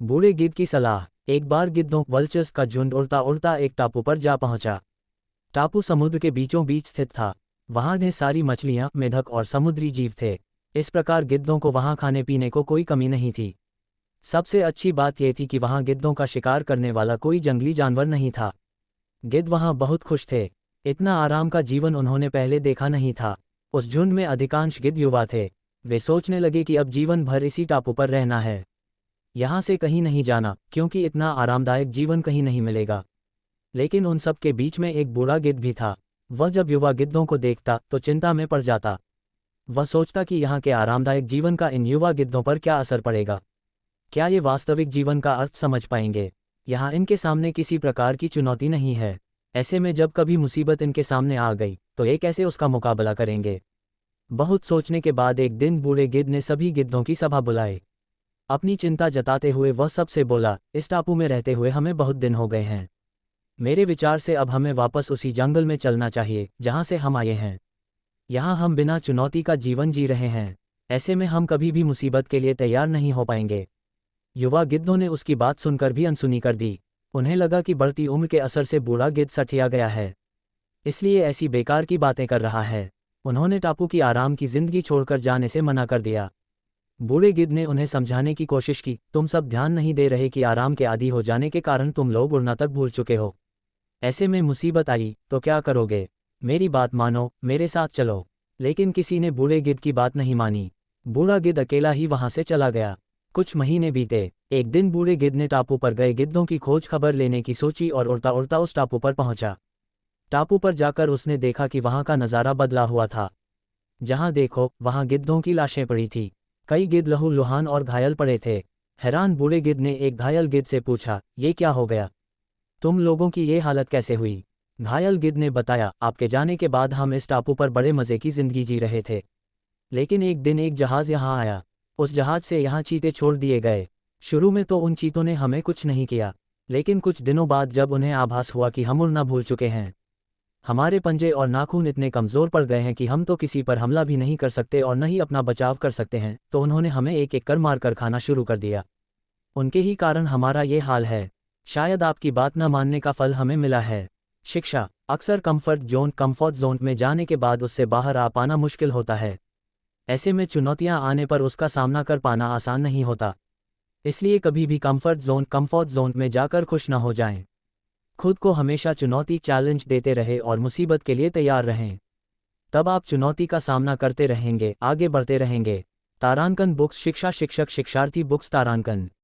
बूढ़े गिद्ध की सलाह। एक बार गिद्धों वल्चर्स का झुंड उड़ता उड़ता एक टापू पर जा पहुंचा। टापू समुद्र के बीचों बीच स्थित था। वहां ढेर सारी मछलियां, मेढक और समुद्री जीव थे। इस प्रकार गिद्धों को वहां खाने पीने को कोई कमी नहीं थी। सबसे अच्छी बात यह थी कि वहां गिद्धों का शिकार करने वाला कोई जंगली जानवर नहीं था। गिद्ध वहां बहुत खुश थे। इतना आराम का जीवन उन्होंने पहले देखा नहीं था। उस झुंड में अधिकांश गिद्ध युवा थे। वे सोचने लगे कि अब जीवन भर इसी टापू पर रहना है, यहाँ से कहीं नहीं जाना, क्योंकि इतना आरामदायक जीवन कहीं नहीं मिलेगा। लेकिन उन सब के बीच में एक बूढ़ा गिद्ध भी था। वह जब युवा गिद्धों को देखता तो चिंता में पड़ जाता। वह सोचता कि यहाँ के आरामदायक जीवन का इन युवा गिद्धों पर क्या असर पड़ेगा। क्या ये वास्तविक जीवन का अर्थ समझ पाएंगे? यहाँ इनके सामने किसी प्रकार की चुनौती नहीं है। ऐसे में जब कभी मुसीबत इनके सामने आ गई तो ये कैसे उसका मुकाबला करेंगे? बहुत सोचने के बाद एक दिन बूढ़े गिद्ध ने सभी गिद्धों की सभा बुलाई। अपनी चिंता जताते हुए वह सबसे बोला, इस टापू में रहते हुए हमें बहुत दिन हो गए हैं। मेरे विचार से अब हमें वापस उसी जंगल में चलना चाहिए जहाँ से हम आए हैं। यहाँ हम बिना चुनौती का जीवन जी रहे हैं। ऐसे में हम कभी भी मुसीबत के लिए तैयार नहीं हो पाएंगे। युवा गिद्धों ने उसकी बात सुनकर भी अनसुनी कर दी। उन्हें लगा कि बढ़ती उम्र के असर से बूढ़ा गिद्ध सठिया गया है, इसलिए ऐसी बेकार की बातें कर रहा है। उन्होंने टापू की आराम की जिंदगी छोड़कर जाने से मना कर दिया। बूढ़े गिद्ध ने उन्हें समझाने की कोशिश की, तुम सब ध्यान नहीं दे रहे कि आराम के आदी हो जाने के कारण तुम लोग उड़ना तक भूल चुके हो। ऐसे में मुसीबत आई तो क्या करोगे? मेरी बात मानो, मेरे साथ चलो। लेकिन किसी ने बूढ़े गिद्ध की बात नहीं मानी। बूढ़ा गिद्ध अकेला ही वहां से चला गया। कुछ महीने बीते। एक दिन बूढ़े गिद्ध ने टापू पर गए गिद्धों की खोज खबर लेने की सोची और उड़ता उड़ता उस टापू पर पहुंचा। टापू पर जाकर उसने देखा कि वहां का नज़ारा बदला हुआ था। जहां देखो वहां गिद्धों की लाशें पड़ी थी। कई गिद्ध लहूलुहान और घायल पड़े थे। हैरान बूढ़े गिद्ध ने एक घायल गिद्ध से पूछा, ये क्या हो गया? तुम लोगों की ये हालत कैसे हुई? घायल गिद्ध ने बताया, आपके जाने के बाद हम इस टापू पर बड़े मज़े की जिंदगी जी रहे थे। लेकिन एक दिन एक जहाज़ यहाँ आया। उस जहाज से यहाँ चीते छोड़ दिए गए। शुरू में तो उन चीतों ने हमें कुछ नहीं किया, लेकिन कुछ दिनों बाद जब उन्हें आभास हुआ कि हम उड़ना भूल चुके हैं, हमारे पंजे और नाखून इतने कमज़ोर पड़ गए हैं कि हम तो किसी पर हमला भी नहीं कर सकते और न ही अपना बचाव कर सकते हैं, तो उन्होंने हमें एक एक कर मार कर खाना शुरू कर दिया। उनके ही कारण हमारा ये हाल है। शायद आपकी बात न मानने का फल हमें मिला है। शिक्षा। अक्सर कंफर्ट जोन में जाने के बाद उससे बाहर आ पाना मुश्किल होता है। ऐसे में चुनौतियां आने पर उसका सामना कर पाना आसान नहीं होता। इसलिए कभी भी कंफर्ट जोन में जाकर खुश न हो जाएं। खुद को हमेशा चैलेंज देते रहे और मुसीबत के लिए तैयार रहें। तब आप चुनौती का सामना करते रहेंगे, आगे बढ़ते रहेंगे। तारांकन बुक्स। शिक्षा शिक्षक शिक्षार्थी बुक्स तारांकन।